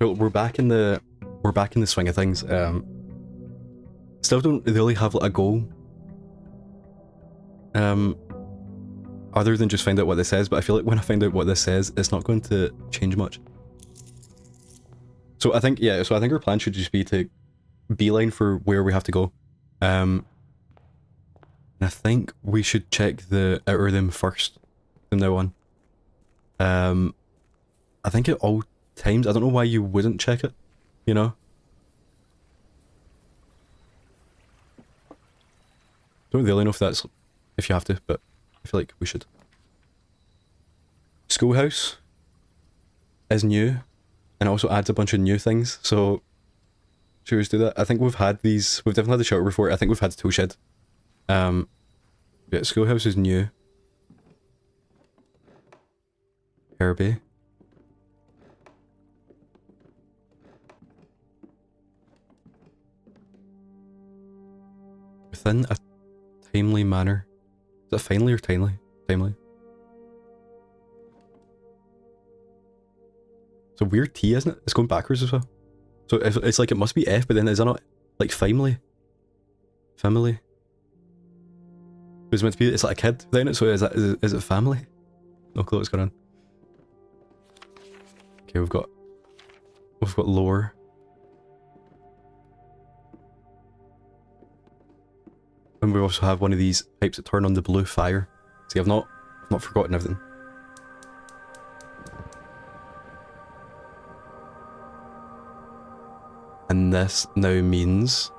So we're back in the swing of things. Still don't really have like a goal. Other than just find out what this says, but I feel like when I find out what this says, it's not going to change much. So I think our plan should just be to beeline for where we have to go. And I think we should check the outer rim first from now on. I think at all times, I don't know why you wouldn't check it, you know? Don't really know if you have to, but I feel like we should. Schoolhouse is new and also adds a bunch of new things, so should we just do that? I think we've definitely had the shelter before. I think we've had the tool shed. Yeah, schoolhouse is new. Herbie. Within a timely manner. Is it finally or timely? Timely. It's a weird T, isn't it? It's going backwards as well. So it's like it must be F, but then is that not like family? Family? It was meant to be, it's like a kid within it, so is it family? No clue what's going on. Okay, we've got lore. And we also have one of these pipes that turn on the blue fire. See, I've not forgotten everything. And this now means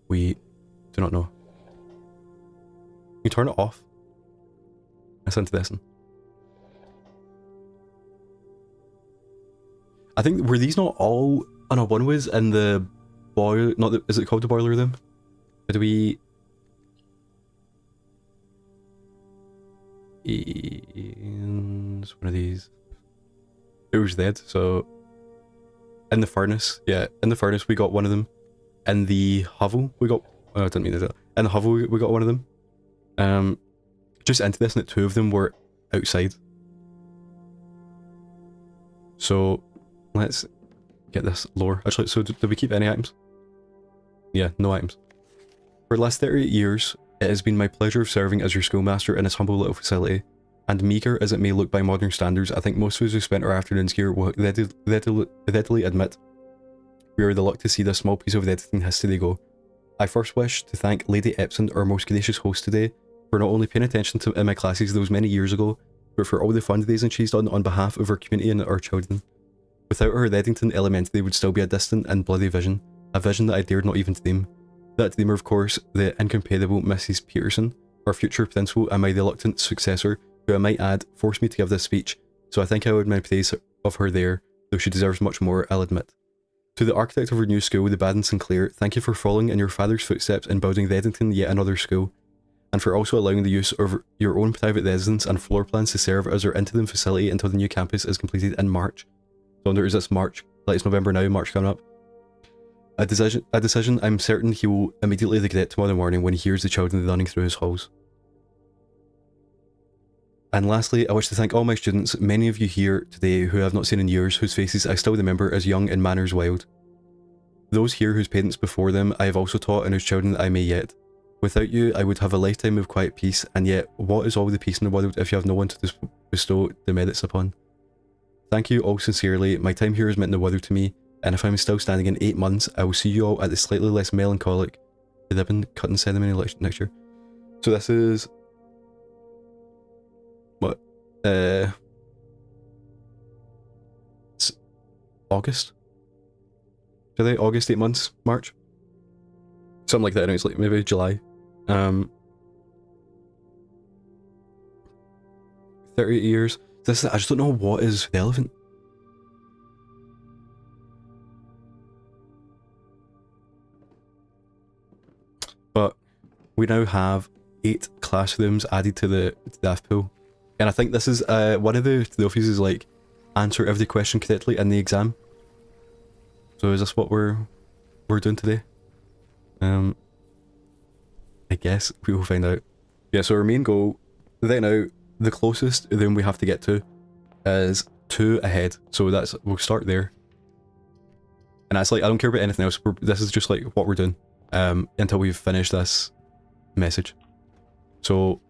we do not know. You turn it off. Listen to this. I think, were these not all... Oh no, one was in the boiler... Is it called the boiler room? Did we... It's one of these. It was dead, so... In the furnace, yeah. In the furnace we got one of them. In the hovel we got... Oh, I didn't mean to do that. In the hovel we got one of them. Just into this, and two of them were outside. So... Let's get this lore. Actually, so did we keep any items? Yeah, no items. For the last 38 years, it has been my pleasure of serving as your schoolmaster in this humble little facility, and meagre as it may look by modern standards, I think most of us who spent our afternoons here will readily admit we are the luck to see this small piece of editing history go. I first wish to thank Lady Epson, our most gracious host today, for not only paying attention to in my classes those many years ago, but for all the fundraising she's done on behalf of our community and our children. Without her, Reddington Elementary would still be a distant and bloody vision, a vision that I dared not even dream. That dreamer, of course, the incomparable Mrs. Peterson, our future principal and my reluctant successor, who I might add, forced me to give this speech, so I think I would my praise of her there, though she deserves much more, I'll admit. To the architect of our new school, the Baden Sinclair, thank you for following in your father's footsteps in building Reddington yet another school, and for also allowing the use of your own private residence and floor plans to serve as our interim facility until the new campus is completed in March. So there is this March, like it's November now, March coming up. A decision I'm certain he will immediately regret tomorrow morning when he hears the children running through his halls. And lastly, I wish to thank all my students, many of you here today who I have not seen in years, whose faces I still remember as young and manners wild. Those here whose parents before them I have also taught and whose children I may yet. Without you, I would have a lifetime of quiet peace, and yet, what is all the peace in the world if you have no one to bestow the merits upon? Thank you all sincerely, my time here has meant the world to me, and if I'm still standing in 8 months, I will see you all at the slightly less melancholic ribbon cutting ceremony next year. So this is... What? It's August? Are they August, 8 months? March? Something like that, it's like maybe July. 38 years. I just don't know what is relevant. But we now have 8 classrooms added to the staff pool. And I think this is one of the trophies is like answer every question correctly in the exam. So is this what we're doing today? I guess we will find out. Yeah, so our main goal right now, the closest room we have to get to is 2 ahead. So that's, we'll start there. And that's like, I don't care about anything else. This is just like what we're doing until we've finished this message. So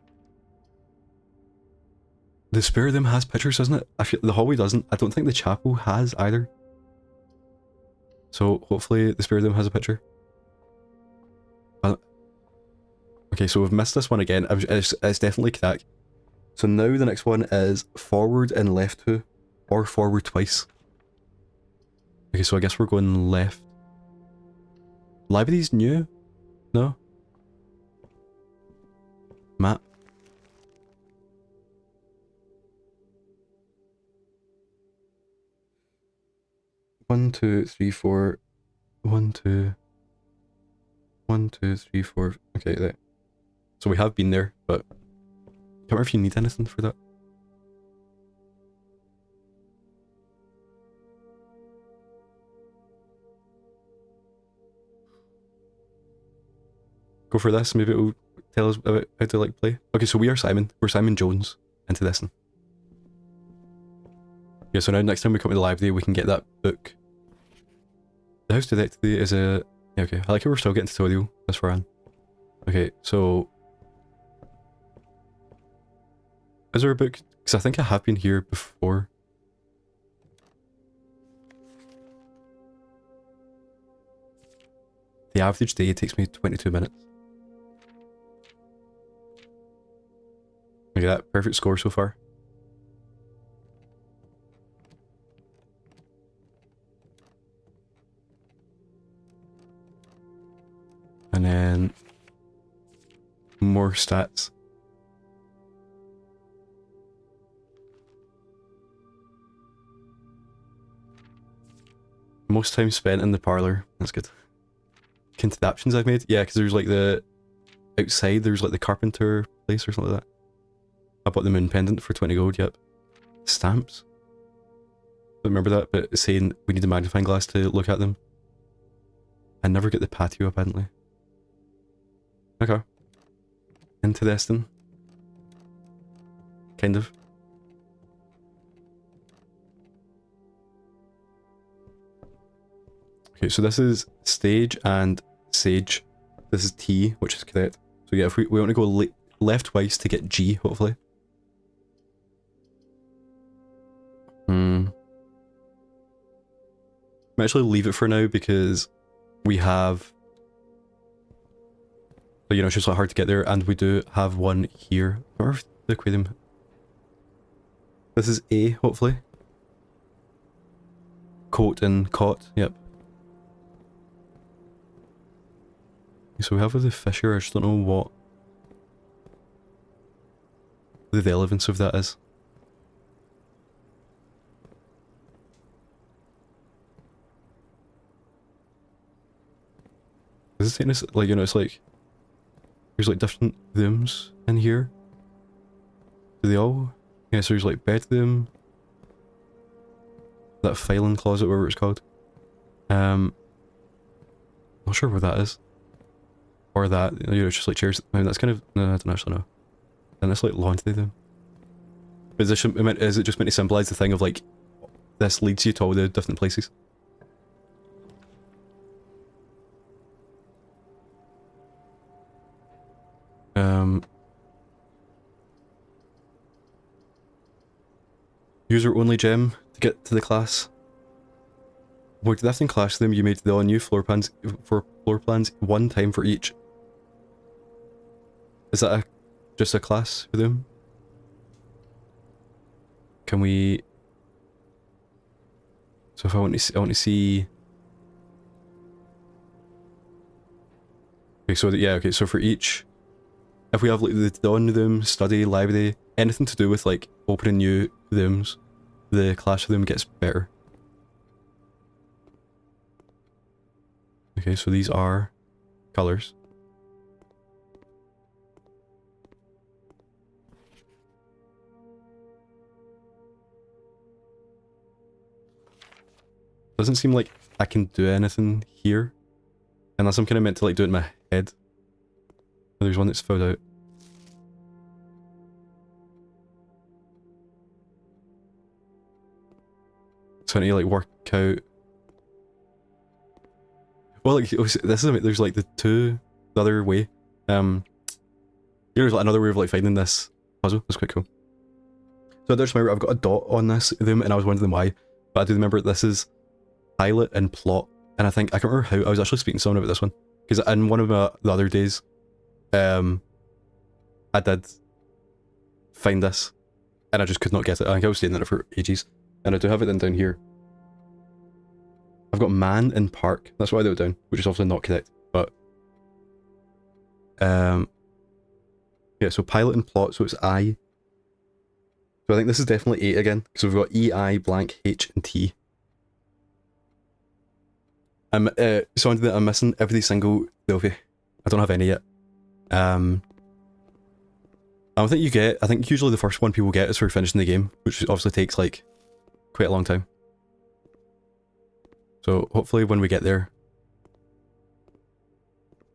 the spare room has pictures, doesn't it? I feel the hallway doesn't. I don't think the chapel has either. So hopefully the spare room has a picture. Okay, so we've missed this one again. It's definitely crack. So now the next one is forward and left 2, or forward twice. Okay, so I guess we're going left. Library's new? No? Map. One, two, three, four. 1, 2. 1, 2, 3, 4. Okay, there. So we have been there, but I can't remember if you need anything for that. Go for this, maybe it'll tell us about how to like play. Okay, so we are Simon. We're Simon Jones into this one. Yeah, so now next time we come to the library, we can get that book. The house detective is a... Yeah, okay. I like how we're still getting tutorial. That's for Anne. Okay, so... Is there a book? Because I think I have been here before. The average day takes me 22 minutes. Okay, that perfect score so far. And then... more stats. Most time spent in the parlour. That's good. Contraptions I've made? Yeah, because there's like the... outside, there's like the carpenter place or something like that. I bought the moon pendant for 20 gold, yep. Stamps? Don't remember that, but it's saying we need a magnifying glass to look at them. I never get the patio, apparently. Okay. Interesting. Kind of. Okay, so this is stage and sage. This is T, which is correct. So yeah, if we want to go left twice to get G, hopefully. I'm actually leave it for now because we have... You know, it's just like hard to get there, and we do have one here. I wonder if the aquarium... This is A, hopefully. Coat and cot, yep. So we have with the fisher, I just don't know what the relevance of that is. Is this saying like, you know, it's like there's like different rooms in here. Do they all? Yeah, so there's like bedroom, that filing closet, whatever it's called. Not sure where that is. Or that, you know, it's just like chairs. I mean, that's kind of, no, I don't actually know. And it's like laundry room. Is it just meant to symbolise the thing of like, this leads you to all the different places? User only gem to get to the class. Void drafting classroom, you made the all new floor plans one time for each. Is that just a class room? Can we... So if I want to see... Okay, so yeah, okay, so for each... If we have like the dawn room, study, library, anything to do with like opening new rooms, the classroom gets better. Okay, so these are colours. Doesn't seem like I can do anything here. Unless I'm kind of meant to like do it in my head. Oh, there's one that's filled out. So I need to like work out. Well, like this is there's like the other way. Here's like another way of like finding this puzzle. That's quite cool. So I just remember I've got a dot on this them, and I was wondering why. But I do remember this is pilot and plot, and I think I can't remember how I was actually speaking to someone about this one because in one of the other days, I did find this, and I just could not get it. I think I was staying in it for ages, and I do have it then down here. I've got man and park. That's why I wrote it down, which is obviously not correct. But yeah, so pilot and plot. So it's I. So I think this is definitely 8 again. So we've got E, I, blank, H, and T. So I'm missing every single trophy. I don't have any yet. I don't think you get. I think usually the first one people get is for finishing the game, which obviously takes like quite a long time. So hopefully when we get there,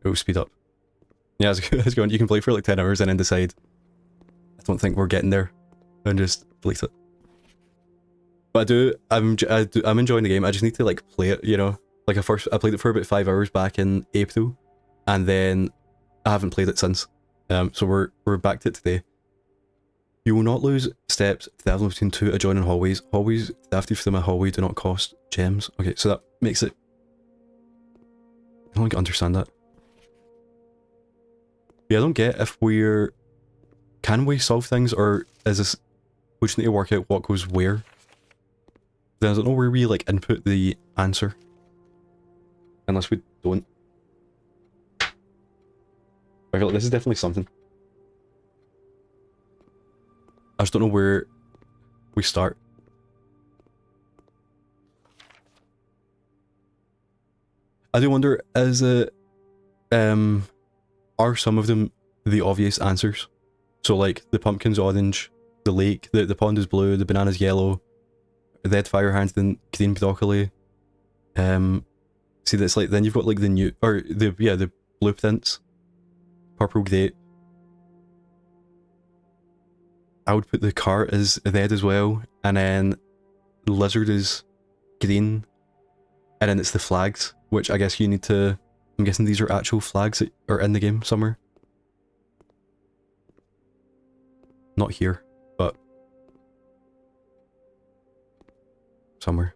it will speed up. Yeah, it's going. You can play for like 10 hours and then decide, I don't think we're getting there, and just delete it. But I'm enjoying the game. I just need to like play it, you know. Like I played it for about 5 hours back in April, and then I haven't played it since. So we're back to it today. You will not lose steps traveling between 2 adjoining hallways. Hallways drafted from a hallway do not cost gems. Okay, so that makes it. I don't understand that. Yeah, I don't get if we're. Can we solve things, or is this? We just need to work out what goes where. Then I don't know where we like input the answer. Unless we don't. I feel like this is definitely something. I just don't know where we start. I do wonder, is it, are some of them the obvious answers? So like, the pumpkin's orange, the lake, the pond is blue, the banana's yellow, the red fire hands, then green broccoli. See that's like, then you've got like the blueprints. Purple grape. I would put the cart as red as well, and then the lizard is green, and then it's the flags, which I guess you need to. I'm guessing these are actual flags that are in the game somewhere. Not here, but somewhere.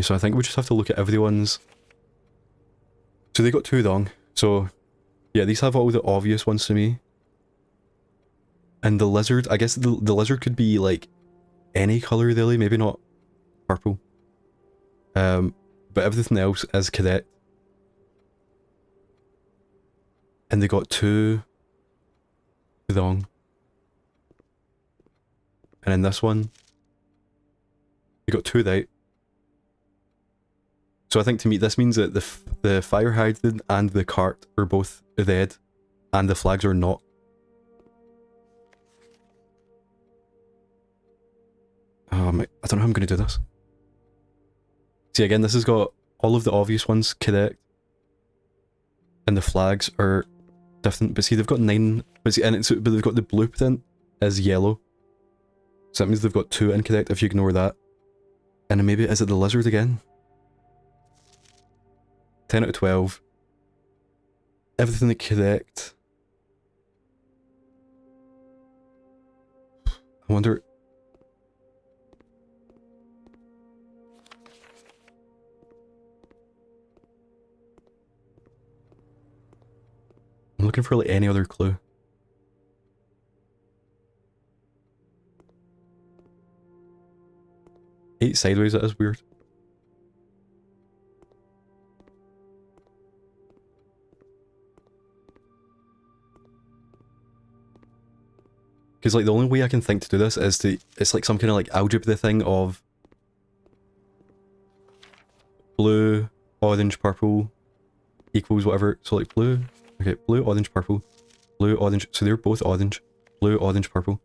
So I think we just have to look at everyone's. So they got 2 wrong. So yeah, these have all the obvious ones to me. And the lizard, I guess the lizard could be like any colour really, maybe not purple. But everything else is correct. And they got 2 wrong. And in this one, they got 2 right. So I think to me this means that the fire hydrant and the cart are both red, and the flags are not. Oh my, I don't know how I'm going to do this. See again, this has got all of the obvious ones correct. And the flags are different, but see they've got 9, but they've got the blueprint as yellow. So that means they've got 2 incorrect if you ignore that. And then maybe, is it the lizard again? 10 out of 12. Everything correct. I wonder. I'm looking for like any other clue. Eight sideways, that is weird. Because like the only way I can think to do this is it's like some kind of like algebra thing of blue, orange, purple equals whatever. So like blue, okay, blue, orange, purple, blue, orange. So they're both orange, blue, orange, purple.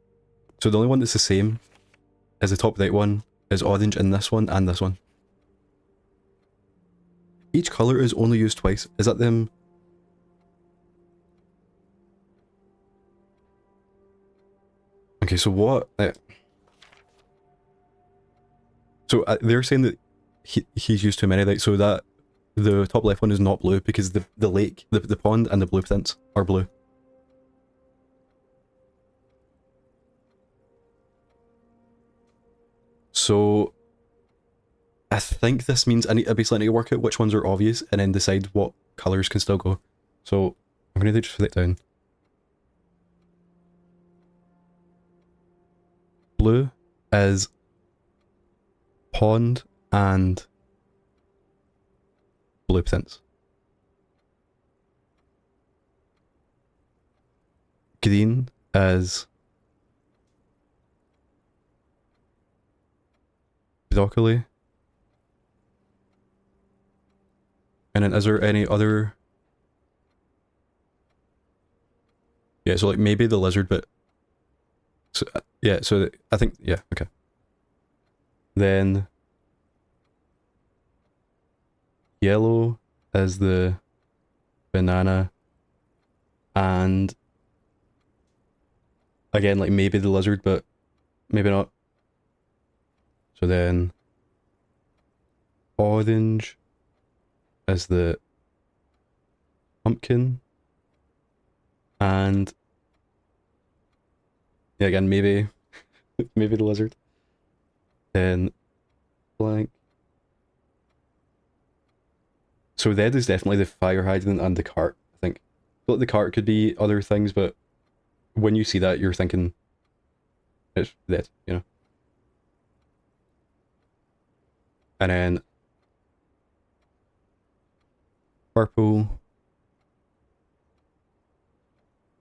So the only one that's the same as the top right one is orange in this one and this one. Each colour is only used twice. Is that them? Okay, so what? So they're saying that he's used too many, like, so that the top left one is not blue because the lake, the pond and the blueprints are blue. So I think this means I basically need to work out which ones are obvious and then decide what colours can still go. So I'm going to just put it down. Blue is pond and blueprints. Green is broccoli. And then is there any other... Yeah, so like maybe the lizard, but... So, yeah, so I think... Yeah, okay. Then... Yellow is the banana. And... Again, like maybe the lizard, but maybe not. So then... Orange is the pumpkin, and yeah, again maybe maybe the lizard. Then blank. So red is definitely the fire hydrant and the cart, I think. But the cart could be other things, but when you see that, you're thinking it's red, you know. And then purple,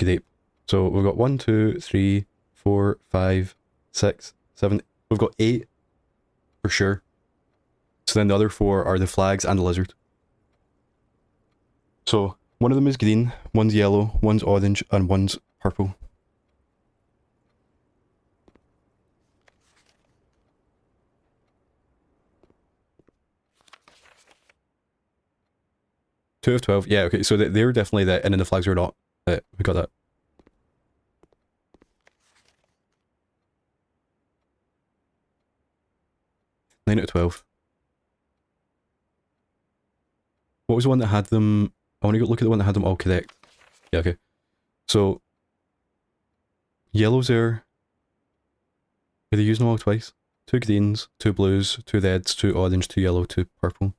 grape. So we've got 1, 2, 3, 4, 5, 6, 7. We've got 8 for sure. So then the other 4 are the flags and the lizard. So one of them is green, one's yellow, one's orange, and one's purple. Two of 12. Yeah, okay, so they were definitely that, and then the flags are not. We got that. Nine out of 12. What was the one that had them? I want to go look at the one that had them all correct. Yeah, okay. So, yellow's there. Are they using them all twice? 2 greens, 2 blues, 2 reds, 2 orange, 2 yellow, 2 purple.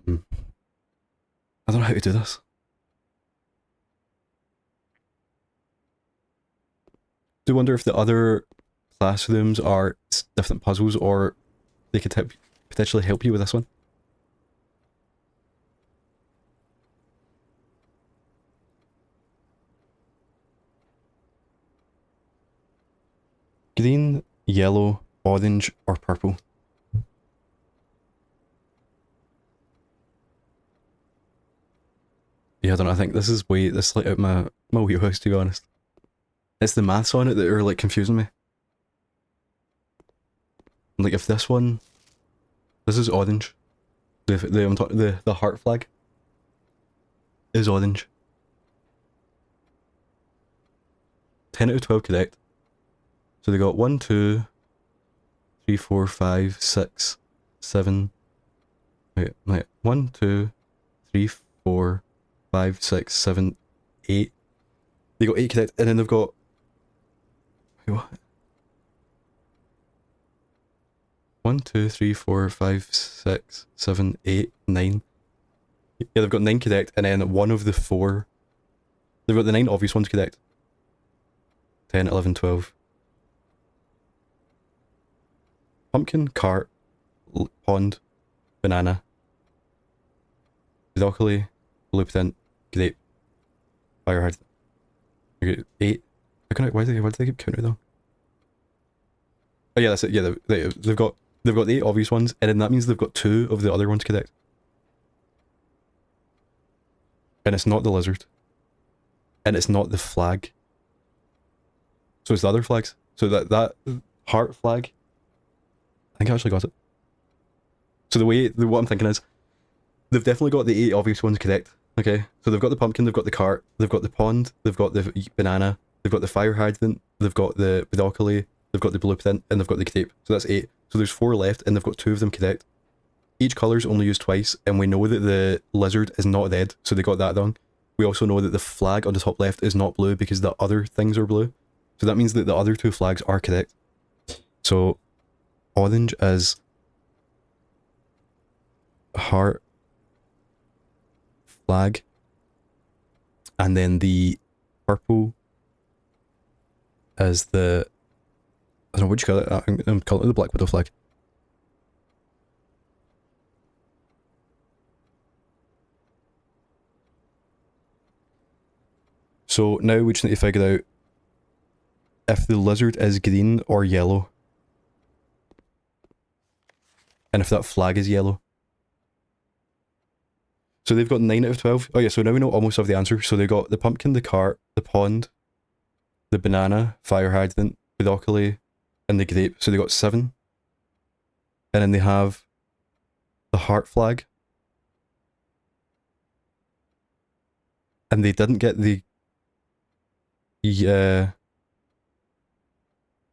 I don't know how to do this. Do wonder if the other classrooms are different puzzles, or they could potentially help you with this one. Green, yellow, orange, or purple? Yeah, I don't know, I think this is like out my wheelhouse, to be honest. It's the maths on it that are like confusing me. Like if this one, this is orange. The heart flag is orange. 10 out of 12 correct. So they got 1, 2, 3, 4, 5, 6, 7. Wait. 1, 2, 3, 4, 5, 6, 7, 8. They got 8 correct, and then they've got... Wait, what? 1, 2, 3, 4, 5, 6, 7, 8, 9. Yeah, they've got 9 correct, and then one of the 4... They've got the 9 obvious ones correct. 10, 11, 12. Pumpkin, cart, pond, banana, broccoli, blueprint, grape, fire hydrant. Okay, 8. Why do they keep counting though? Oh yeah, that's it. Yeah, they've got the 8 obvious ones, and then that means they've got 2 of the other ones correct. And it's not the lizard. And it's not the flag. So it's the other flags. So that heart flag, I think I actually got it. So what I'm thinking is, they've definitely got the 8 obvious ones correct. Okay, so they've got the pumpkin, they've got the cart, they've got the pond, they've got the banana, they've got the fire hydrant, they've got the broccoli, they've got the blueprint, and they've got the cape. So that's 8. So there's 4 left, and they've got 2 of them correct. Each colour's only used twice, and we know that the lizard is not red, so they got that wrong. We also know that the flag on the top left is not blue because the other things are blue. So that means that the other 2 flags are correct. So orange is heart flag, and then the purple is the, I don't know what you call it. I'm calling it the Black Widow flag. So now we just need to figure out if the lizard is green or yellow, and if that flag is yellow. So they've got 9 out of 12. Oh yeah, so now we know almost of the answer. So they got the pumpkin, the cart, the pond, the banana, fire hydrant, broccoli, and the grape. So they got 7. And then they have the heart flag. And they didn't get the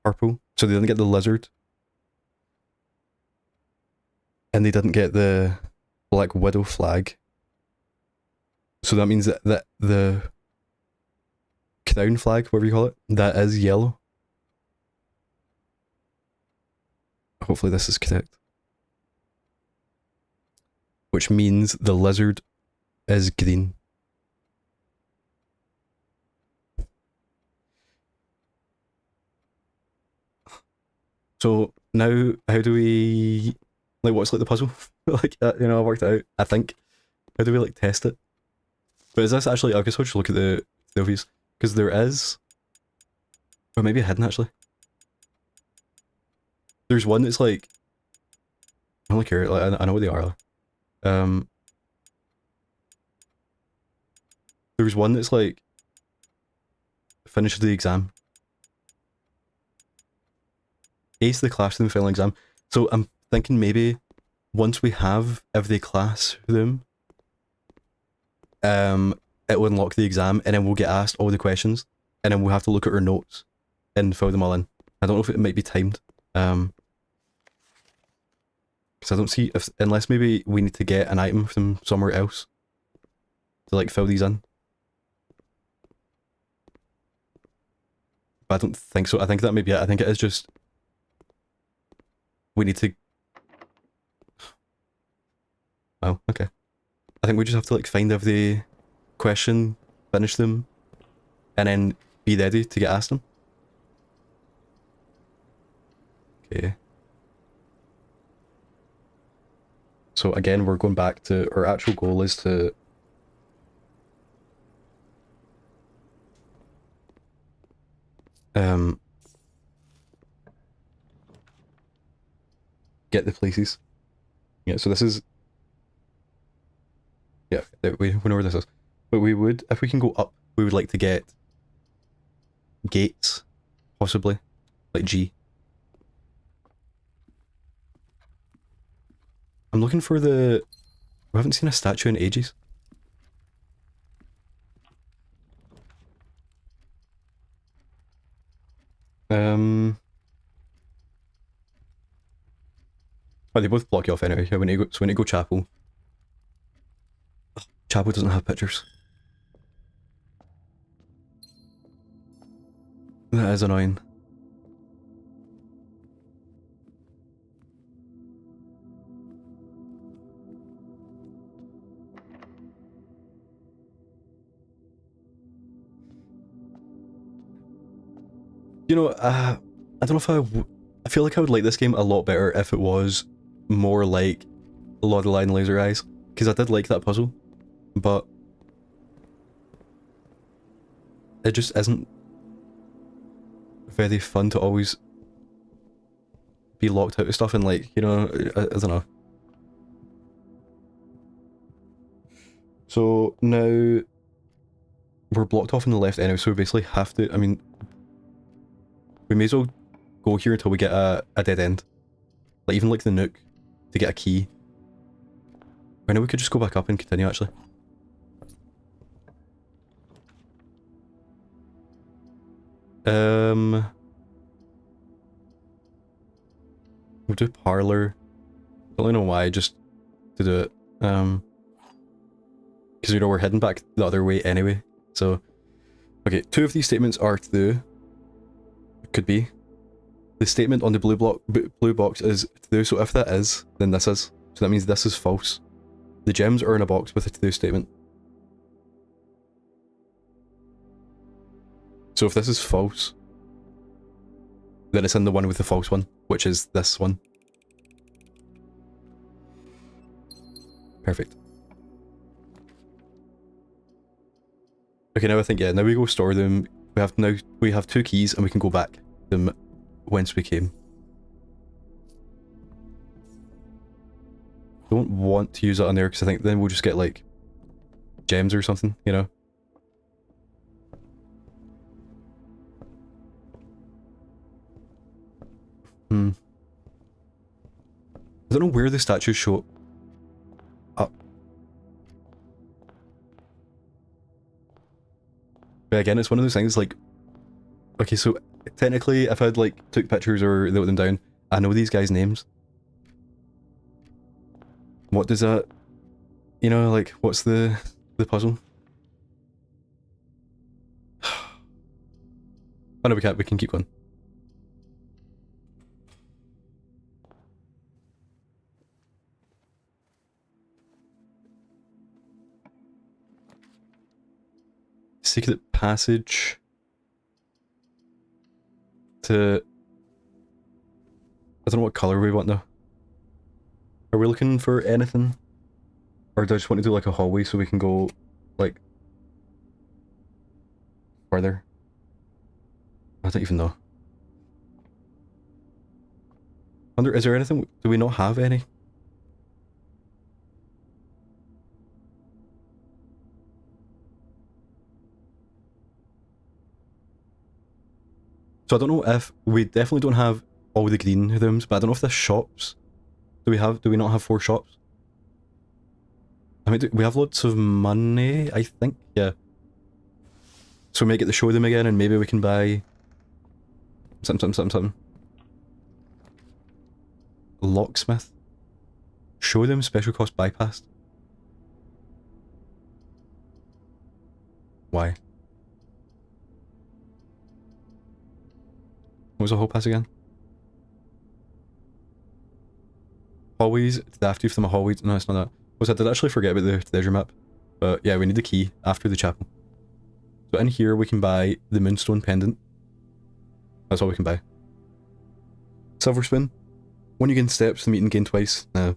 purple. So they didn't get the lizard. And they didn't get the Black Widow flag. So that means that the crown flag, whatever you call it, that is yellow. Hopefully this is correct. Which means the lizard is green. So now, how do we, like, what's like the puzzle? Like, you know, I worked it out, I think. How do we like test it? But is this actually, I guess I'll just look at the obvious, because there is, or maybe hidden actually. There's one that's like, I don't care, like, I know what they are. There's one that's like, finish the exam. Ace the classroom final exam. So I'm thinking maybe once we have every classroom, it will unlock the exam, and then we'll get asked all the questions, and then we'll have to look at our notes and fill them all in. I don't know if it might be timed. Because I don't see if, unless maybe we need to get an item from somewhere else to like fill these in. But I don't think so. I think that may be it. I think it is just, we need to, oh, okay. I think we just have to like find every question, finish them, and then be ready to get asked them. Okay. So again, we're going back to, our actual goal is to get the places. Yeah, so this is, yeah, we know where this is. But we would, if we can go up, we would like to get gates, possibly, like G. I'm looking for the, we haven't seen a statue in ages. Oh, they both block you off anyway. Yeah, when you go, so when you go chapel. Ugh, chapel doesn't have pictures. That is annoying. You know, I don't know if I feel like I would like this game a lot better if it was more like Lord of the Lion Laser Eyes, because I did like that puzzle, but it just isn't very fun to always be locked out of stuff, and like, you know, I don't know. So now we're blocked off on the left anyway, so we basically have to, I mean, we may as well go here until we get a dead end. Like, even like the nook to get a key. I know we could just go back up and continue actually. We'll do parlor. Don't really know why, just to do it. Because you know we're heading back the other way anyway. So, okay, 2 of these statements are to do. Could be. The statement on the blue box is to do, so if that is, then this is. So that means this is false. The gems are in a box with a to do statement. So if this is false, then it's in the one with the false one, which is this one. Perfect. Okay, now I think, yeah, now we go store them. We have 2 keys and we can go back them whence we came. Don't want to use it on there because I think then we'll just get like gems or something, you know? I don't know where the statues show up. But again, it's one of those things like, okay, so technically if I'd like took pictures or wrote them down, I know these guys' names. What does that, you know, like, what's the puzzle? Oh no, we can't, we can keep going. Secret passage to... I don't know what colour we want though. Are we looking for anything? Or do I just want to do like a hallway so we can go like further? I don't even know. I wonder, is there anything? Do we not have any? So I don't know if we definitely don't have all the green rooms, but I don't know if there's shops. Do we not have 4 shops? I mean, we have lots of money, I think, yeah. So we may get to show them again and maybe we can buy something. Locksmith. Show them special cost bypassed. Why? What was the hall pass again? Hallways, did I have to do from a hallway? No, it's not that. Was that, did I actually forget about the treasure map? But yeah, we need the key after the chapel. So in here we can buy the moonstone pendant. That's all we can buy. Silver spoon. When you gain steps, the meeting gain twice. Now,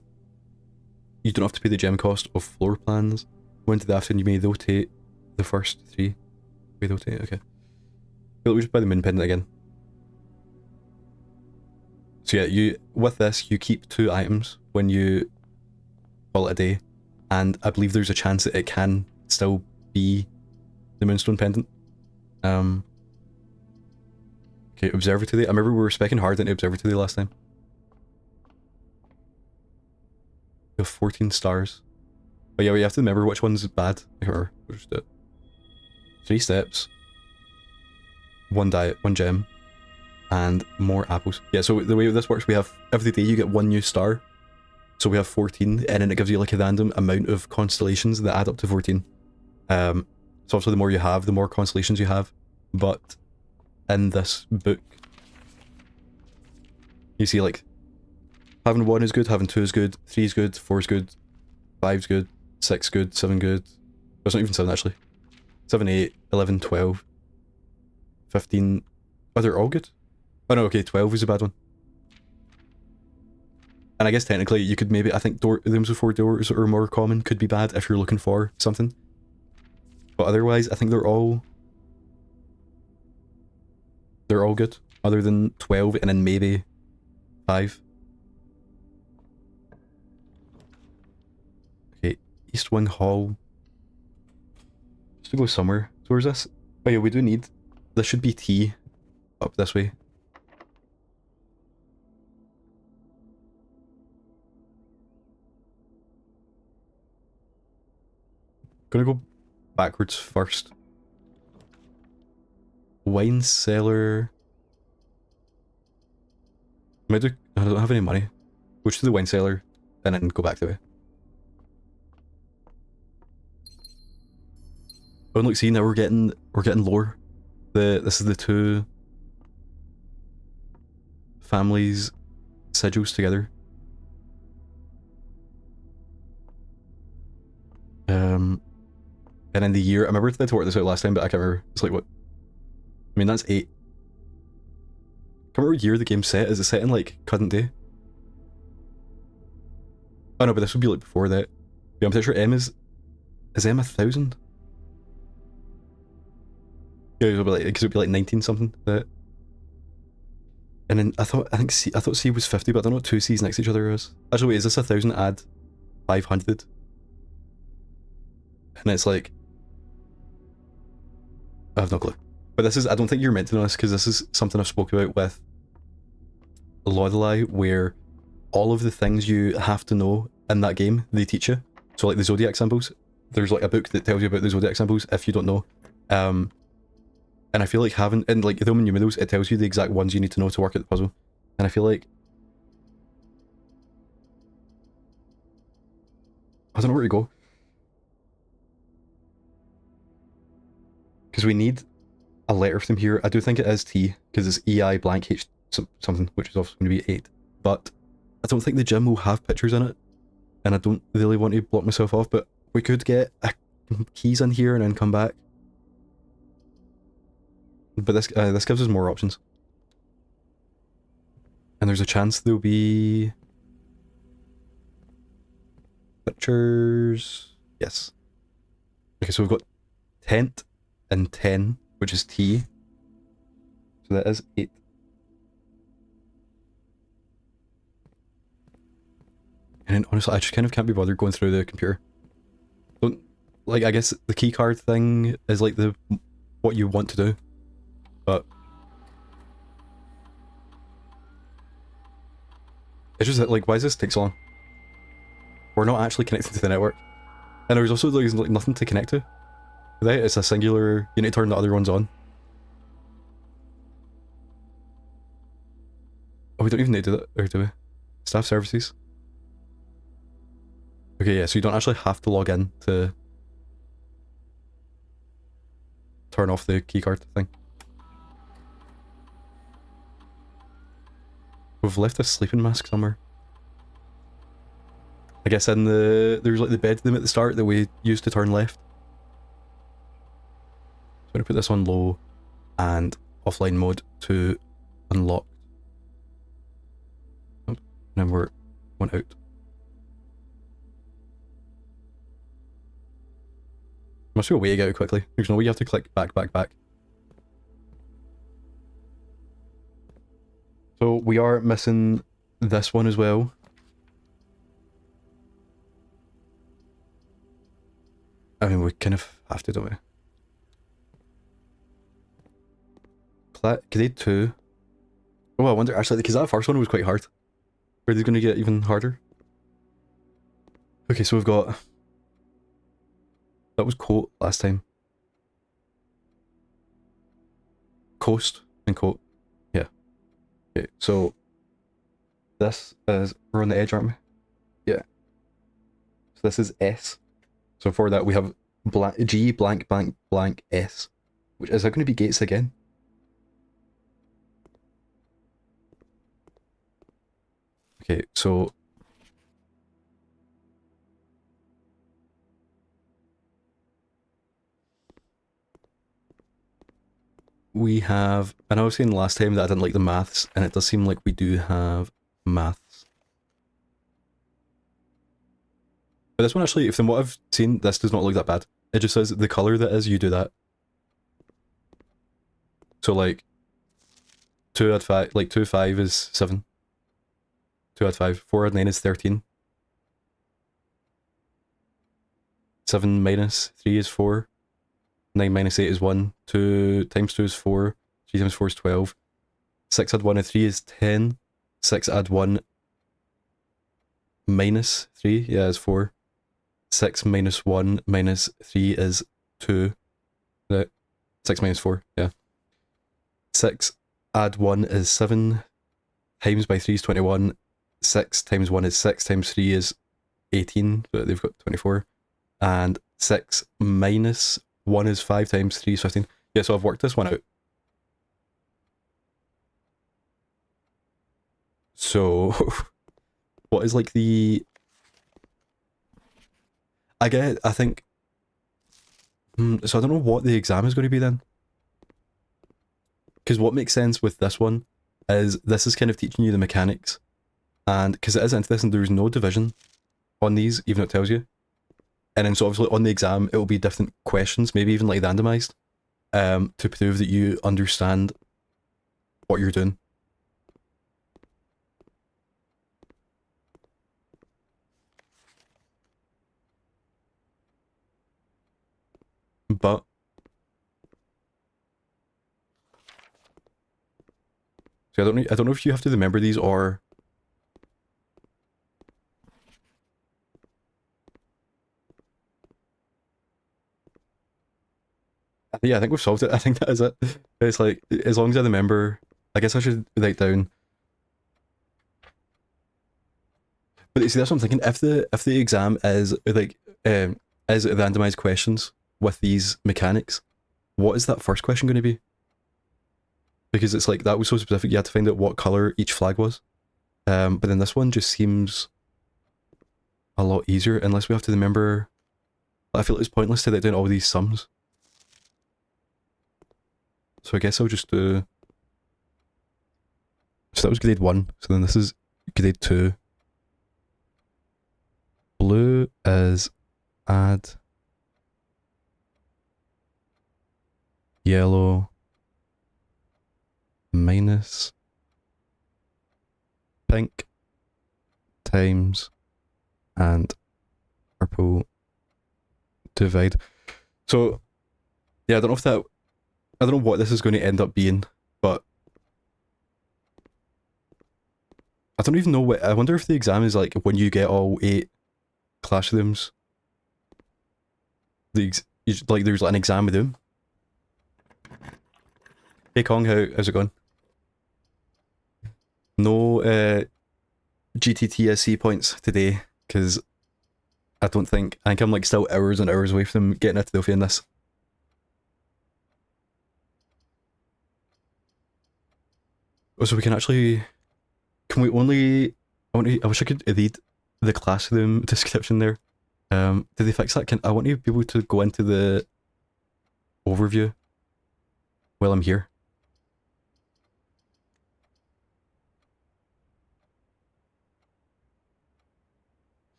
you don't have to pay the gem cost of floor plans. When to the afternoon you may rotate the first 3. We rotate, okay. We just buy the moon pendant again. So yeah, with this, you keep 2 items when you call it a day, and I believe there's a chance that it can still be the moonstone pendant. Okay, observatory. I remember we were specking hard into observatory last time. We have 14 stars. But yeah, we have to remember which one's bad. Or we'll just do it. 3 steps. 1 diet, 1 gem. And more apples. Yeah, so the way this works, we have every day you get 1 new star. So we have 14, and then it gives you like a random amount of constellations that add up to 14. So obviously the more you have, the more constellations you have. But in this book, you see like having 1 is good, having 2 is good, 3 is good, 4 is good, 5 is good, 6 good, 7 good. It's not even 7 actually. 7, 8, 11, 12, 15. Oh, they're all good? Oh no, okay, 12 is a bad one. And I guess technically you could maybe, I think rooms with 4 doors or more common could be bad if you're looking for something. But otherwise, I think they're all good, other than 12 and then maybe 5. Okay, East Wing Hall. Just to go somewhere. So where's this? Oh yeah, we do need, this should be T up this way. Gonna go backwards first. Wine cellar. I don't have any money. Go to the wine cellar and then go back to it. Oh, and look, see, now we're getting lore. This is the two families' sigils together. And in the year, I remember I tried to work this out last time, but I can't remember. It's like what? I mean, that's 8. I can't remember what year the game's set. Is it set in like current day? Oh no, but this would be like before that. Yeah, I'm pretty sure M is M 1000? Yeah, it would be like 19 something. That. And then I thought C was 50, but I don't know what two C's next to each other is. Actually, wait, is this 1000 add 500? And it's like, I have no clue. But this is, I don't think you're meant to know this, because this is something I've spoken about with Lorelei, where all of the things you have to know in that game, they teach you. So like the zodiac symbols, there's like a book that tells you about the zodiac symbols if you don't know. And I feel like having, in like the Roman numerals, it tells you the exact ones you need to know to work at the puzzle. And I feel like, I don't know where to go. Because we need a letter from here. I do think it is T, because it's EI blank H something, which is also going to be 8. But I don't think the gym will have pictures in it. And I don't really want to block myself off, but we could get keys in here and then come back. But this gives us more options. And there's a chance there'll be pictures. Yes. Okay, so we've got tent and 10, which is T. So that is 8. And then honestly, I just kind of can't be bothered going through the computer. Don't, like, I guess the keycard thing is like what you want to do. But it's just that, like, why does this take so long? We're not actually connected to the network. And there's also like nothing to connect to. Right? It's a singular, you need to turn the other ones on. Oh, we don't even need to do that, or do we? Staff services. Okay, yeah, so you don't actually have to log in to turn off the keycard thing. We've left a sleeping mask somewhere. I guess in there's like the bedroom at the start that we used to turn left. So I'm going to put this on low and offline mode to unlock. Oh, and then we're one out. Must be a way to get out quickly. There's no way you have to click back. So we are missing this one as well. I mean, we kind of have to, don't we? Grade 2. Oh, I wonder, actually, because that first one was quite hard. Are they going to get even harder? Okay, so we've got... That was coat last time. Coast and coat. Yeah. Okay, so... This is... We're on the edge, aren't we? Yeah. So this is S. So for that we have G blank blank blank S. Which is that going to be gates again? Okay, so... We have... And I was saying last time that I didn't like the maths, and it does seem like we do have maths. But this one actually, from what I've seen, this does not look that bad. It just says the colour that is, you do that. So like, 2 add 5, like 2 5 is 7. 2 add 5, 4 add 9 is 13. 7 minus 3 is 4. 9 minus 8 is 1. 2 times 2 is 4. 3 times 4 is 12. 6 add 1 and 3 is 10. 6 add 1 minus 3, yeah, is 4. 6 minus 1 minus 3 is 2. 6 minus 4, yeah. 6 add 1 is 7. times by 3 is 21, 6 times 1 is 6, times 3 is 18, but they've got 24, and 6 minus 1 is 5, times 3 is 15. Yeah, so I've worked this one out. So, what is like the... I think... so I don't know what the exam is going to be then. Because what makes sense with this one is this is kind of teaching you the mechanics. And because it is interesting, there's no division on these, even though it tells you. And then so obviously on the exam, it will be different questions, maybe even like randomized, to prove that you understand what you're doing. But so I don't know if you have to remember these or... Yeah, I think we've solved it. I think that is it. It's like, as long as I remember, I guess I should write down. But you see, that's what I'm thinking. If the exam is like is randomized questions with these mechanics, what is that first question going to be? Because it's like that was so specific. You had to find out what color each flag was. But then this one just seems a lot easier, unless we have to remember. I feel like it's pointless to write down all these sums. So I guess I'll just do... So that was grade 1, so then this is grade 2. Blue is add yellow minus pink times and purple divide. So yeah, I don't know what this is going to end up being, but I don't even know what... I wonder if the exam is like when you get all 8 classrooms. There's like an exam with them. Hey Kong, how's it going? No GTTSC points today, because I think I'm like still hours and hours away from getting a trophy in this. So we can actually... Can we only... I wish I could read the classroom description there. Did they fix that? I want to be able to go into the overview while I'm here.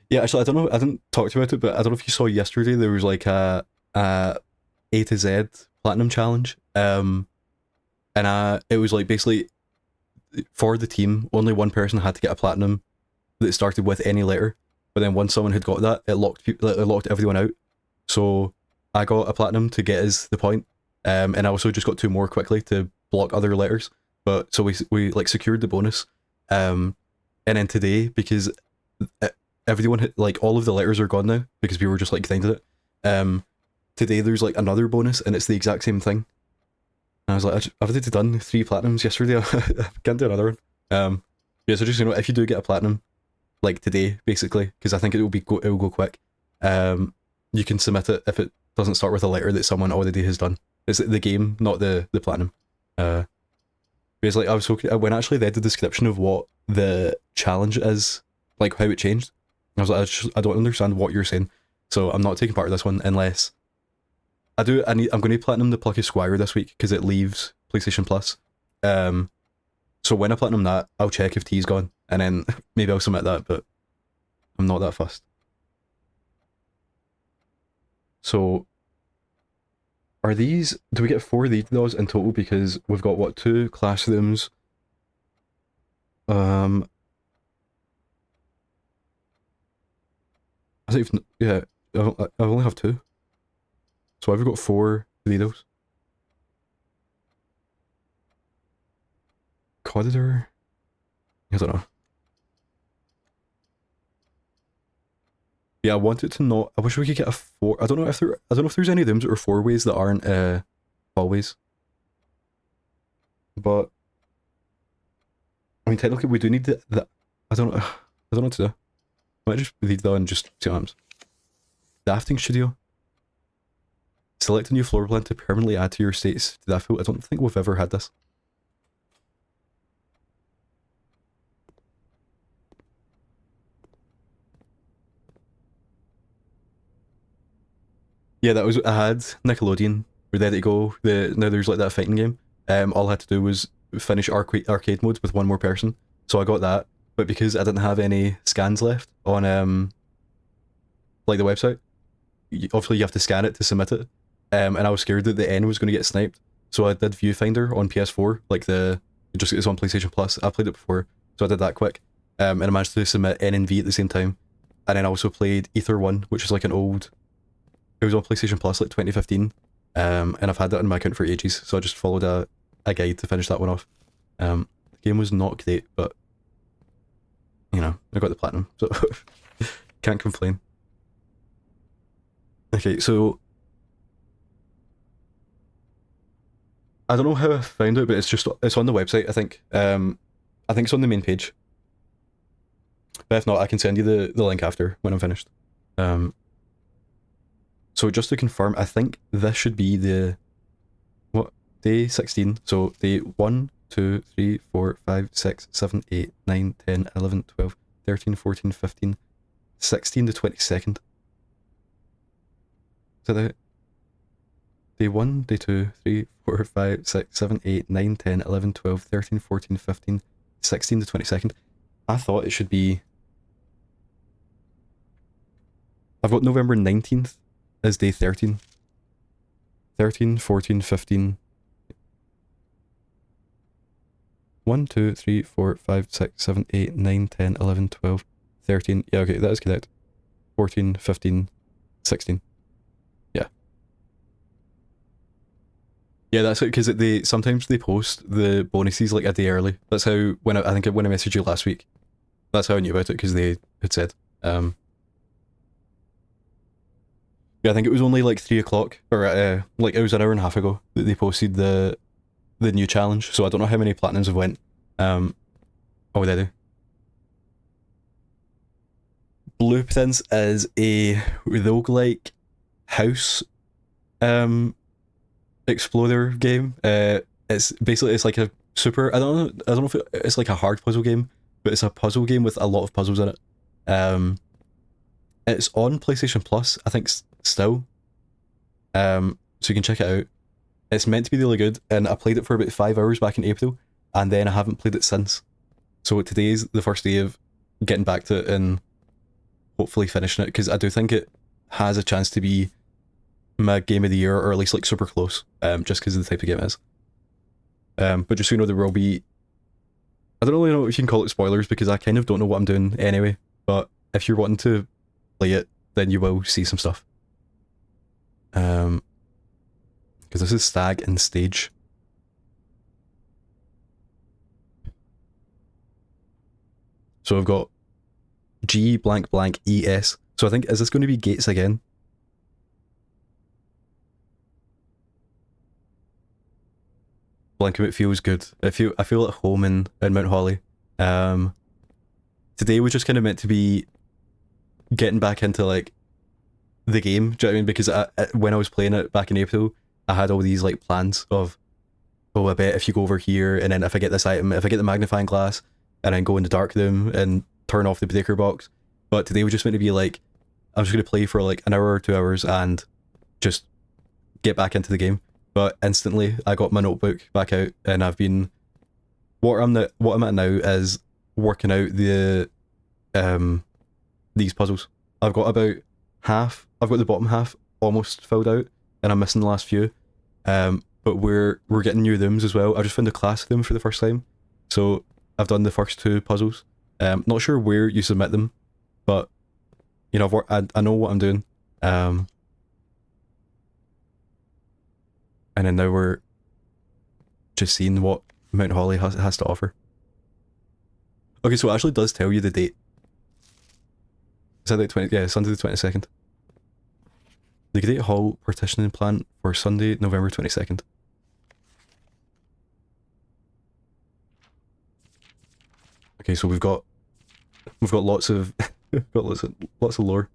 Yeah, actually, I don't know. I didn't talk to you about it, but I don't know if you saw yesterday. There was like a A to Z platinum challenge. And it was like basically for the team, only one person had to get a platinum that started with any letter. But then once someone had got that, it locked everyone out. So I got a platinum to get us the point. And I also just got 2 more quickly to block other letters. But so we like secured the bonus. And then today, because everyone had, like, all of the letters are gone now because we were just like grinding it. Today there's like another bonus and it's the exact same thing. And I was like, I've already done 3 platinums yesterday. I can't do another one. Yeah, so just, you know, if you do get a platinum, like today, basically, because I think it will go quick. You can submit it if it doesn't start with a letter that someone already has done. It's the game, not the platinum. Because like when I actually read the description of what the challenge is, like how it changed, I was like, I don't understand what you're saying, so I'm not taking part of this one unless I'm going to platinum the Plucky Squire this week because it leaves PlayStation Plus. So when I platinum that, I'll check if T's gone, and then maybe I'll submit that, but I'm not that fussed. So, do we get 4 of those in total? Because we've got, what, 2 classrooms? I think, yeah, I only have 2. So I've got 4 those. Corridor? I don't know. Yeah, I want it to not... I wish we could get a 4... I don't know if there's any rooms that are 4 ways that aren't hallways. But I mean, technically we do need the I don't know. I don't know what to do. I might just leave that and just see what happens. Drafting studio. Select a new floor plan to permanently add to your states to that field. I don't think we've ever had this. Yeah, that was I had Nickelodeon. We're there to go. Now there's like that fighting game. All I had to do was finish arcade mode with one more person. So I got that. But because I didn't have any scans left on like the website, obviously you have to scan it to submit it. And I was scared that the N was going to get sniped. So I did Viewfinder on PS4, like it's on PlayStation Plus. I played it before, so I did that quick. And I managed to submit N and V at the same time. And then I also played Ether 1, which is like it was on PlayStation Plus like 2015. And I've had that on my account for ages, so I just followed a guide to finish that one off. The game was not great, but you know, I got the platinum, so can't complain. Okay, so I don't know how I found it, but it's on the website, I think. I think it's on the main page. But if not, I can send you the link after when I'm finished. So just to confirm, I think this should be day 16. So day 1, 2, 3, 4, 5, 6, 7, 8, 9, 10, 11, 12, 13, 14, 15, 16 to 22nd. Is that it? Day 1, day 2, 3, 4, 5, 6, 7, 8, 9, 10, 11, 12, 13, 14, 15, 16 to 22nd. I thought it should be... I've got November 19th as day 13. 13, 14, 15... 1, 2, 3, 4, 5, 6, 7, 8, 9, 10, 11, 12, 13... Yeah, okay, that is correct. 14, 15, 16. Yeah. Yeah, that's it, because sometimes they post the bonuses like a day early. That's how, I think when I messaged you last week, that's how I knew about it, because they had said. Yeah, I think it was only like 3 o'clock, or like it was an hour and a half ago that they posted the new challenge, so I don't know how many platinums have went. Oh, they do. Blueprints is a roguelike house explorer game. It's like a super, I don't know if it's like a hard puzzle game, but it's a puzzle game with a lot of puzzles in it. It's on PlayStation Plus, I think, still. So you can check it out. It's meant to be really good, and I played it for about 5 hours back in April, and then I haven't played it since. So today's the first day of getting back to it and hopefully finishing it, because I do think it has a chance to be my game of the year, or at least like super close, just because of the type of game it is. But just so you know, there will be... I don't really know if you can call it spoilers, because I kind of don't know what I'm doing anyway, but if you're wanting to play it, then you will see some stuff. Because this is Stag and Stage. So I've got G blank blank ES. So I think, is this going to be Gates again? Blanket feels good. I feel at home in Mount Holly. Today was just kind of meant to be getting back into like the game. Do you know what I mean? Because when I was playing it back in April, I had all these like plans of, oh, I bet if you go over here, and then if I get this item, if I get the magnifying glass, and then go in the dark room and turn off the breaker box. But today was just meant to be like, I'm just going to play for like an hour or 2 hours and just get back into the game. But instantly I got my notebook back out, and I've been, what I'm at now is working out these puzzles. I've got about half, I've got the bottom half almost filled out, and I'm missing the last few. But we're getting new rooms as well. I just found a class room for the first time, so I've done the first 2 puzzles. Not sure where you submit them, but you know, I know what I'm doing. And then now we're just seeing what Mount Holly has to offer. Okay, so it actually does tell you the date. Sunday 20, yeah, Sunday the 22nd. The Great Hall partitioning plan for Sunday, November 22nd. Okay, so we've got lots of we've got lots of lore.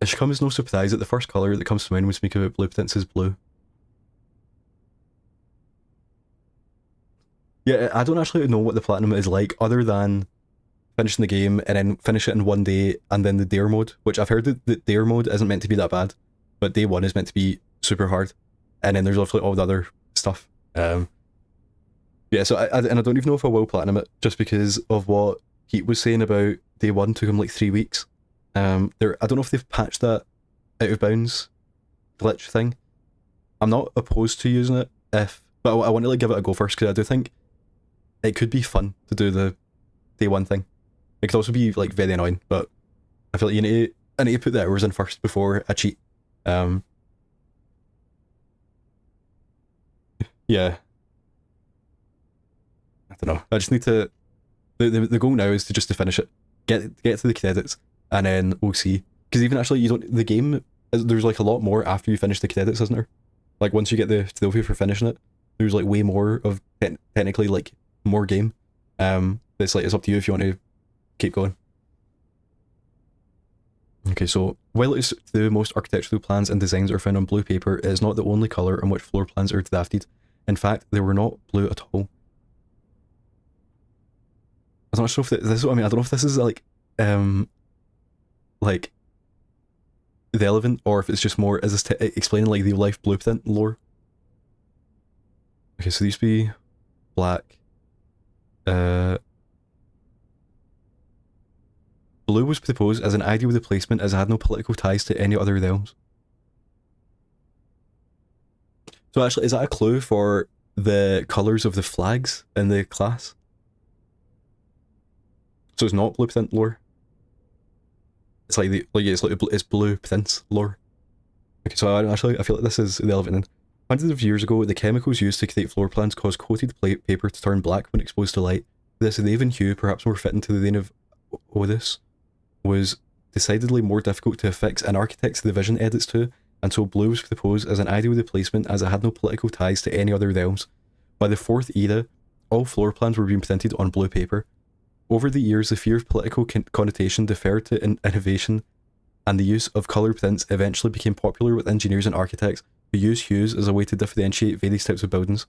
It should come as no surprise that the first colour that comes to mind when we speak about blue tints is blue. Yeah, I don't actually know what the platinum is like, other than finishing the game and then finish it in one day, and then the dare mode, which I've heard that the dare mode isn't meant to be that bad, but day one is meant to be super hard, and then there's obviously all the other stuff. Yeah, so and I don't even know if I will platinum it, just because of what Heat was saying about day one took him like 3 weeks. I don't know if they've patched that out of bounds glitch thing. I'm not opposed to using it but I want to like give it a go first, because I do think it could be fun to do the day one thing. It could also be like very annoying, but I feel like I need to put the hours in first before I cheat. Yeah. I don't know. I just need to. The goal now is to just to finish it, get to the credits, and then we'll see. Because even actually, you don't. The game there's like a lot more after you finish the credits, isn't there? Like once you get the trophy for finishing it, there's like way more of technically like more game. It's like it's up to you if you want to keep going. Okay, so while it's the most architectural plans and designs are found on blue paper, it is not the only colour on which floor plans are drafted. In fact, they were not blue at all. I'm not sure if this is what I mean. I don't know if this is like relevant, or if it's just more is this explaining like the life blueprint lore. Okay, so these be black. Blue was proposed as an ideal replacement as it had no political ties to any other realms. So actually, is that a clue for the colours of the flags in the class? So it's not blueprint lore. It's like it's blueprints lore. Okay, so I feel like this is relevant. Hundreds of years ago, the chemicals used to create floor plans caused coated paper to turn black when exposed to light. This raven hue, perhaps more fitting to the reign of Odys, was decidedly more difficult to affix and architects' revision edits to, and so blue was proposed as an ideal replacement as it had no political ties to any other realms. By the Fourth Era, all floor plans were being printed on blue paper. Over the years, the fear of political connotation deferred to innovation, and the use of colour prints eventually became popular with engineers and architects who use hues as a way to differentiate various types of buildings.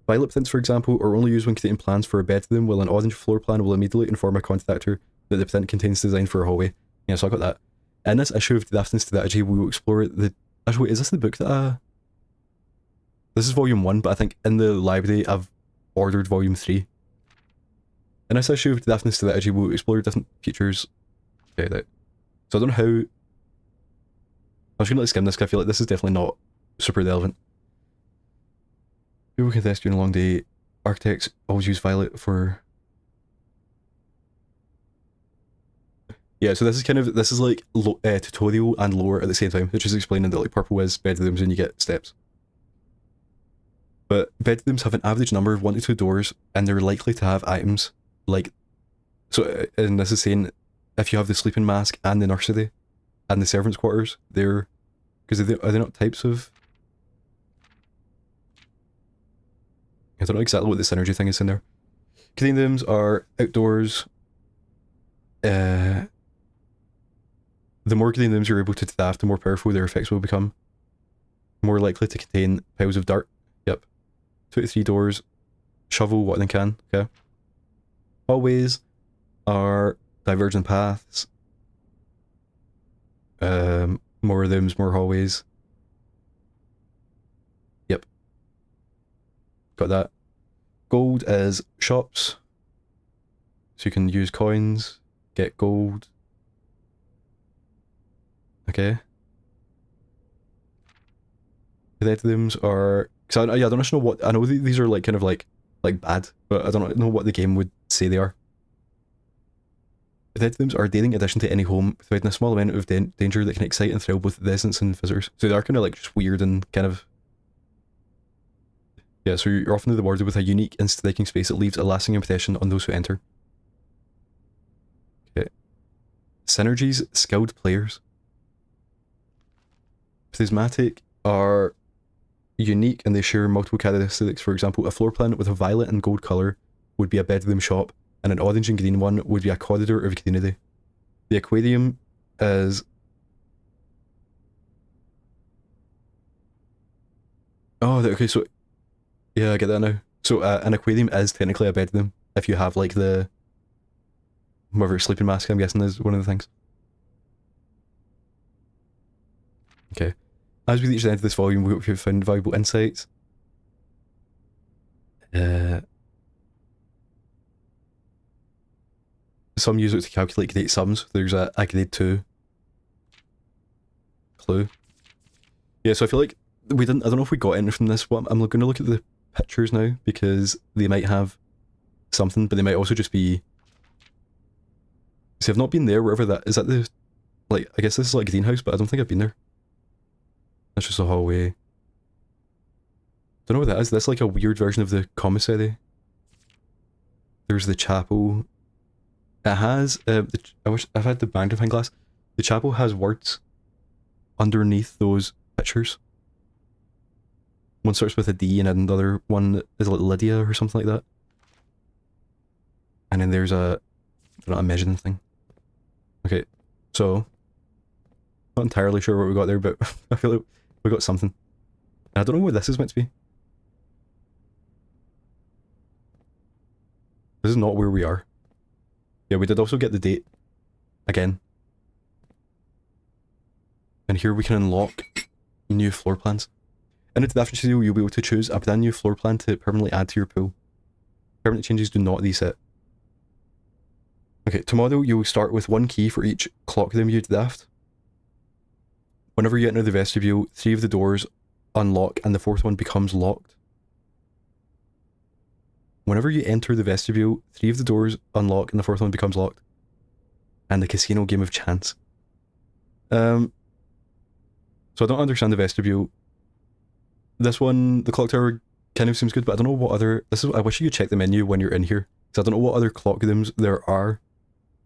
Violet prints, for example, are only used when creating plans for a bedroom, while an orange floor plan will immediately inform a contractor that the print contains design for a hallway. Yeah, so I got that. In this issue of Drafting Strategy, we will explore the... Actually, wait, is this the book that This is volume 1, but I think in the library I've ordered volume 3. In this issue of Drafting Strategy, we'll explore different features. Okay, right. So I don't know how... I was going to skim this because I feel like this is definitely not super relevant. People can test during a long day. Architects always use violet for... Yeah, so this is like tutorial and lore at the same time, which is explaining that like purple is bedrooms and you get steps. But bedrooms have an average number of 1 to 2 doors, and they're likely to have items like... So, and this is saying if you have the sleeping mask and the nursery and the servants' quarters, they're... Because are they not types of... I don't know exactly what the synergy thing is in there. Cleaning rooms are outdoors. The more clean rooms you're able to draft, the more powerful their effects will become. More likely to contain piles of dirt. Yep. 2 to 3 doors. Shovel, watering can. Okay. Hallways are divergent paths. More rooms, more hallways. Yep. Got that. Gold is shops. So you can use coins, get gold. Okay. Red rooms are... Cause I don't actually know what... I know these are like kind of like bad, but I don't know what the game would say they are. Red rooms are a daring addition to any home, providing a small amount of danger that can excite and thrill both residents and visitors. So they are kind of like just weird and kind of... Yeah, so you're often rewarded with a unique and striking space that leaves a lasting impression on those who enter. Okay. Synergies, skilled players. Prismatic are unique and they share multiple characteristics. For example, a floor plan with a violet and gold colour would be a bedroom shop, and an orange and green one would be a corridor of community. The aquarium is... Oh, okay, so... Yeah, I get that now. So an aquarium is technically a bedroom if you have like the... Whatever, sleeping mask, I'm guessing, is one of the things. Okay. As we reach the end of this volume, we hope you've found valuable insights. Some use it to calculate grade sums. There's a grade 2 clue. Yeah, so I feel like we didn't... I don't know if we got anything from this one. I'm going to look at the pictures now because they might have something, but they might also just be... See, I've not been there, wherever that... Is that the... Like, I guess this is like a greenhouse, but I don't think I've been there. That's just a hallway. Don't know what that is. That's like a weird version of the commissary. There's the chapel. It has... I wish I've had the magnifying glass. The chapel has words underneath those pictures. One starts with a D and another one is like Lydia or something like that. And then there's a... I don't know, a measuring thing. Okay, so... Not entirely sure what we got there, but I feel like we got something. And I don't know what this is meant to be. This is not where we are. Yeah, we did also get the date. Again. And here we can unlock new floor plans. In the Adaptation Studio, you'll be able to choose a brand new floor plan to permanently add to your pool. Permanent changes do not reset. Okay, tomorrow you'll start with 1 key for each clock room you draft. Whenever you enter the vestibule, 3 of the doors unlock and the 4th one becomes locked. Whenever you enter the vestibule, 3 of the doors unlock and the 4th one becomes locked. And the casino game of chance. So I don't understand the vestibule. This one, the clock tower, kind of seems good, but I don't know what other... I wish you could check the menu when you're in here, because I don't know what other clock rooms there are,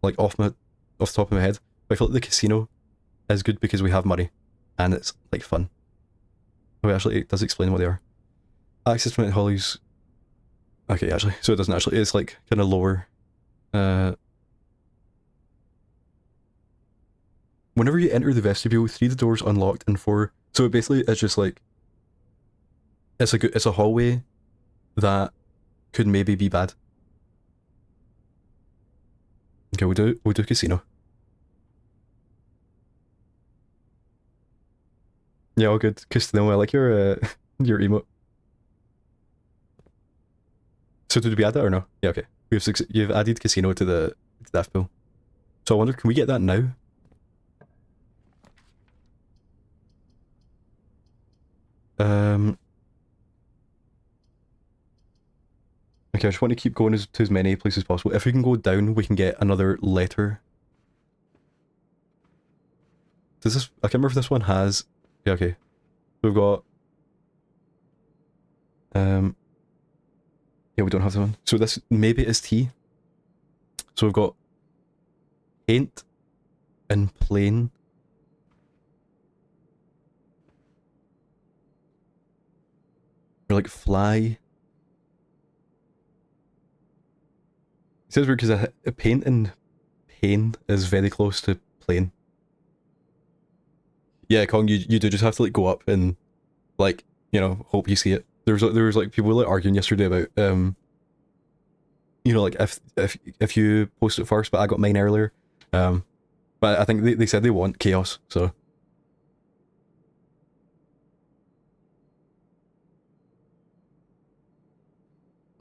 like off the top of my head. But I feel like the casino is good because we have money, and it's like fun. Oh, actually, it does explain what they are. Access to Holly's... Okay, actually, so it doesn't actually... It's like kind of lower. Whenever you enter the vestibule, 3 of the doors unlocked and 4... So basically, it's just like... It's a hallway that could maybe be bad. Okay, we'll do casino. Yeah, all good. Casino, I like your your emote. So did we add that or no? Yeah, okay. You've added casino to the staff pool. So I wonder, can we get that now? Okay, I just want to keep going to as many places as possible. If we can go down, we can get another letter. Does this... I can't remember if this one has... Yeah, okay. So we've got... Yeah, we don't have that one. So this maybe is T. So we've got... paint and plain. Or like fly. It says weird because a paint and pain is very close to plain. Yeah, Kong, you do just have to like go up and like, you know, hope you see it. There was like people like arguing yesterday about you know, like if you post it first, but I got mine earlier. But I think they said they want chaos, so.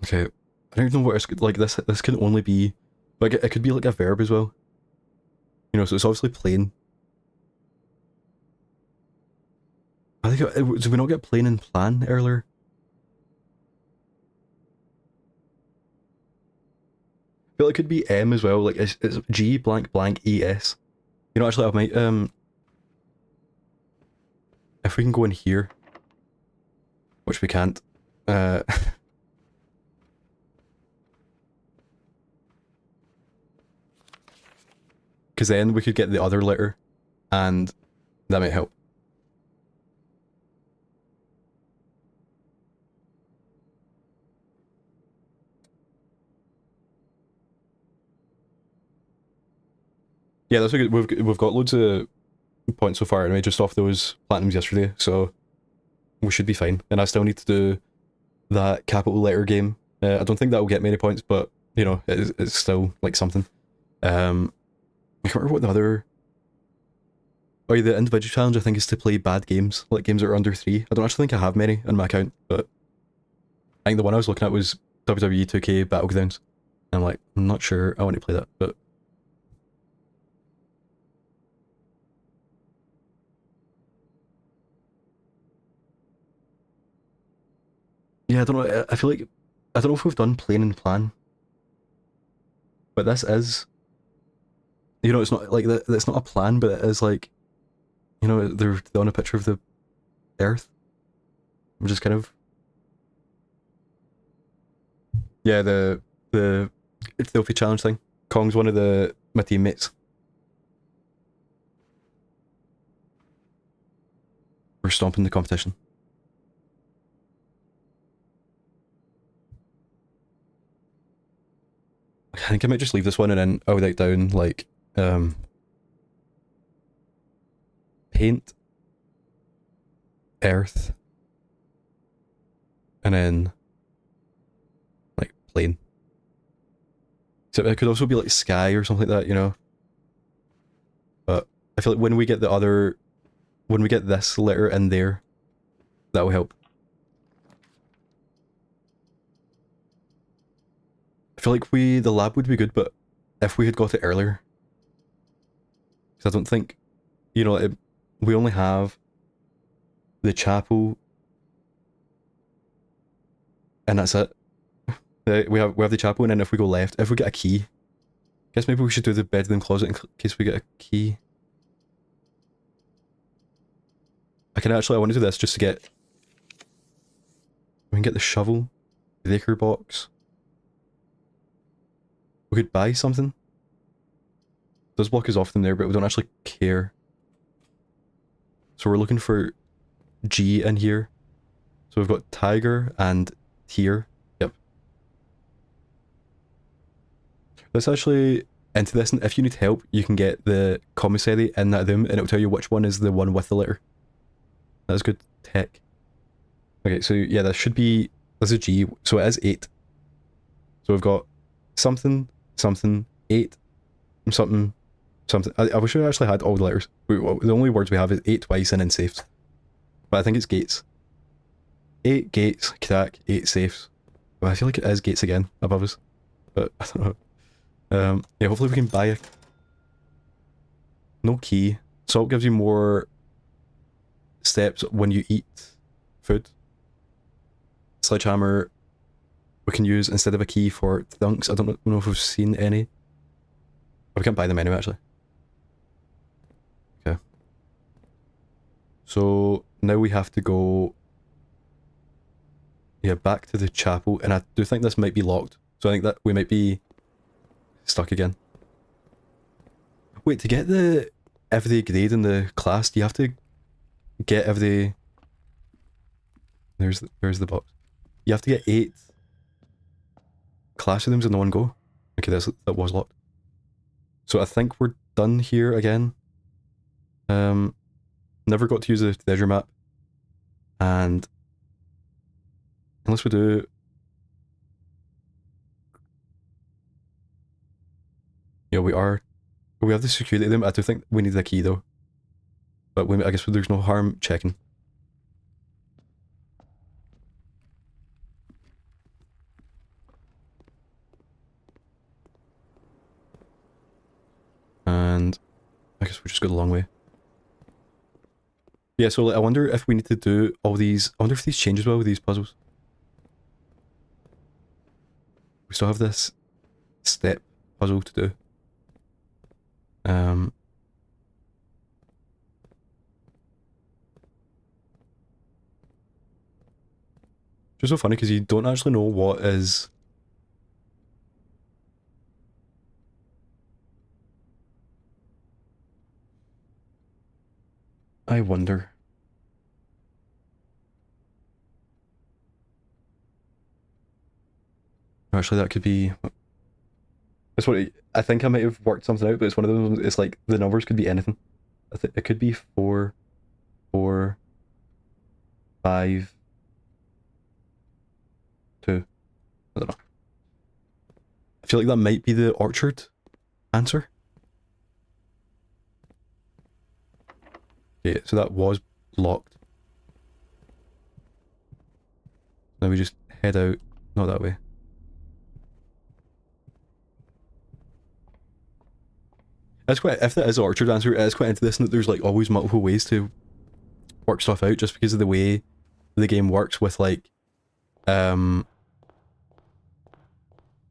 Okay, I don't even know what it's like. This can only be like it could be like a verb as well. You know, so it's obviously plain. I think did we not get plain and plan earlier? I feel like it could be M as well. Like it's G blank blank ES. You know, actually, I might if we can go in here, which we can't. Because then we could get the other letter, and that might help. Yeah, that's a good. We've got loads of points so far anyway, just off those platinums yesterday, so we should be fine. And I still need to do that capital letter game. I don't think that will get many points, but you know, it's still like something. I can't remember what the other. Oh, yeah, the individual challenge I think is to play bad games, like games that are under 3. I don't actually think I have many on my account, but I think the one I was looking at was WWE 2K Battlegrounds. And I'm like, I'm not sure I want to play that, but yeah, I don't know. I feel like I don't know if we've done Plane and Plan, but this is, you know, it's not like that. It's not a plan, but it is like, you know, they're on a picture of the Earth, which is kind of yeah, the it's the Opie challenge thing. Kong's one of the my teammates. We're stomping the competition. I think I might just leave this one and then I'll write down like paint, earth, and then like plane. So it could also be like sky or something like that, you know. But I feel like when we get this letter in there, that will help. I feel like the lab would be good, but if we had got it earlier, because I don't think, you know, we only have the chapel, and that's it. We have the chapel, and then if we go left, if we get a key, I guess maybe we should do the bedroom closet in case we get a key. I want to do this just to get. We can get the shovel, the acre box. We could buy something. Those block is often there, but we don't actually care. So we're looking for G in here. So we've got tiger and tier. Yep. Let's actually into this, and if you need help, you can get the commissary in that room, and it'll tell you which one is the one with the letter. That's good tech. Okay, so yeah, this is a G, so it is 8. So we've got something, something, 8, something, something. I wish I actually had all the letters. The only words we have is 8 twice and then safes. But I think it's gates. 8 gates, crack, 8 safes. Well, I feel like it is gates again above us. But I don't know. Yeah, hopefully we can buy a... No key. Salt gives you more steps when you eat food. Sledgehammer we can use instead of a key for dunks. I don't know if we've seen any. Oh, we can't buy them anyway, actually. Okay. So now we have to go... Yeah, back to the chapel, and I do think this might be locked. So I think that we might be stuck again. Wait, to get the everyday grade in the class, do you have to get everyday... There's the box. You have to get 8 classrooms in one go. Okay, that was locked. So I think we're done here again. Never got to use the treasure map. And unless we do... Yeah, we have the security room. I do think we need a key though. But I guess there's no harm checking. And I guess we just go the long way. Yeah, so I wonder if we need to do all these... I wonder if these change as well with these puzzles. We still have this step puzzle to do. Just so funny because you don't actually know what is... I wonder. Actually, that could be... It's what I think I might have worked something out, but it's one of those ones. It's like the numbers could be anything. I think it could be 4, 4, 5, 2. I don't know. I feel like that might be the orchard answer. Okay, so that was locked. Now we just head out, not that way. That's quite, if that is the orchard answer, it's quite interesting that there's like always multiple ways to work stuff out just because of the way the game works with like the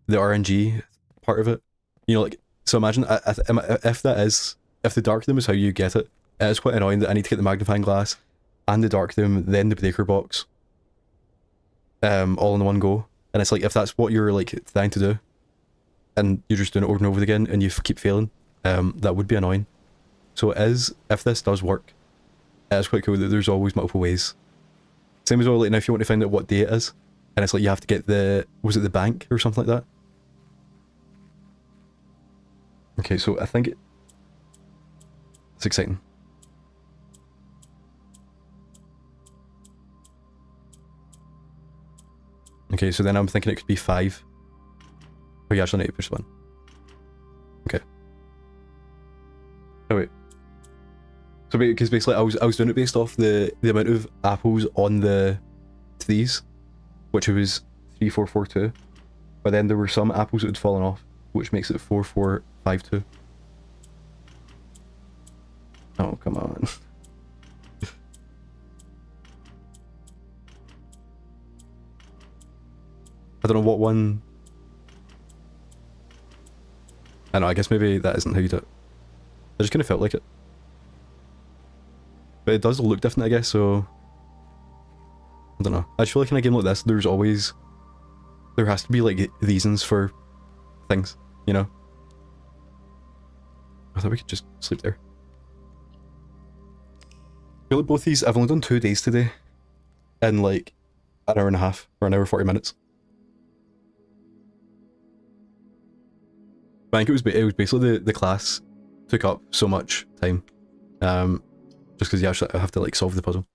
RNG part of it. You know, like, so imagine if the dark room is how you get it, it is quite annoying that I need to get the magnifying glass and the dark room, then the breaker box, all in one go. And it's like, if that's what you're like trying to do, and you're just doing it over and over again, and you keep failing, that would be annoying. So it is, if this does work, it is quite cool that there's always multiple ways. Same as well, like, now if you want to find out what day it is, and it's like you have to get the, was it the bank or something like that? Okay, so I think it's exciting. Okay, so then I'm thinking it could be 5. Oh, you actually need to push 1. Okay. Oh wait. So because basically I was doing it based off the amount of apples on the trees, which was 3, 4, 4, 2. But then there were some apples that had fallen off, which makes it 4, 4, 5, 2. Oh, come on. I don't know what one. I don't know, I guess maybe that isn't how you do it. I just kind of felt like it. But it does look different, I guess, so... I don't know. I just feel like in a game like this, there's always... There has to be, like, reasons for things, you know? I thought we could just sleep there. I feel like both these, I've only done 2 days today. In, like, an hour and a half, or an hour 40 minutes. I think it was basically the class took up so much time. Just because you actually have to, like, solve the puzzle.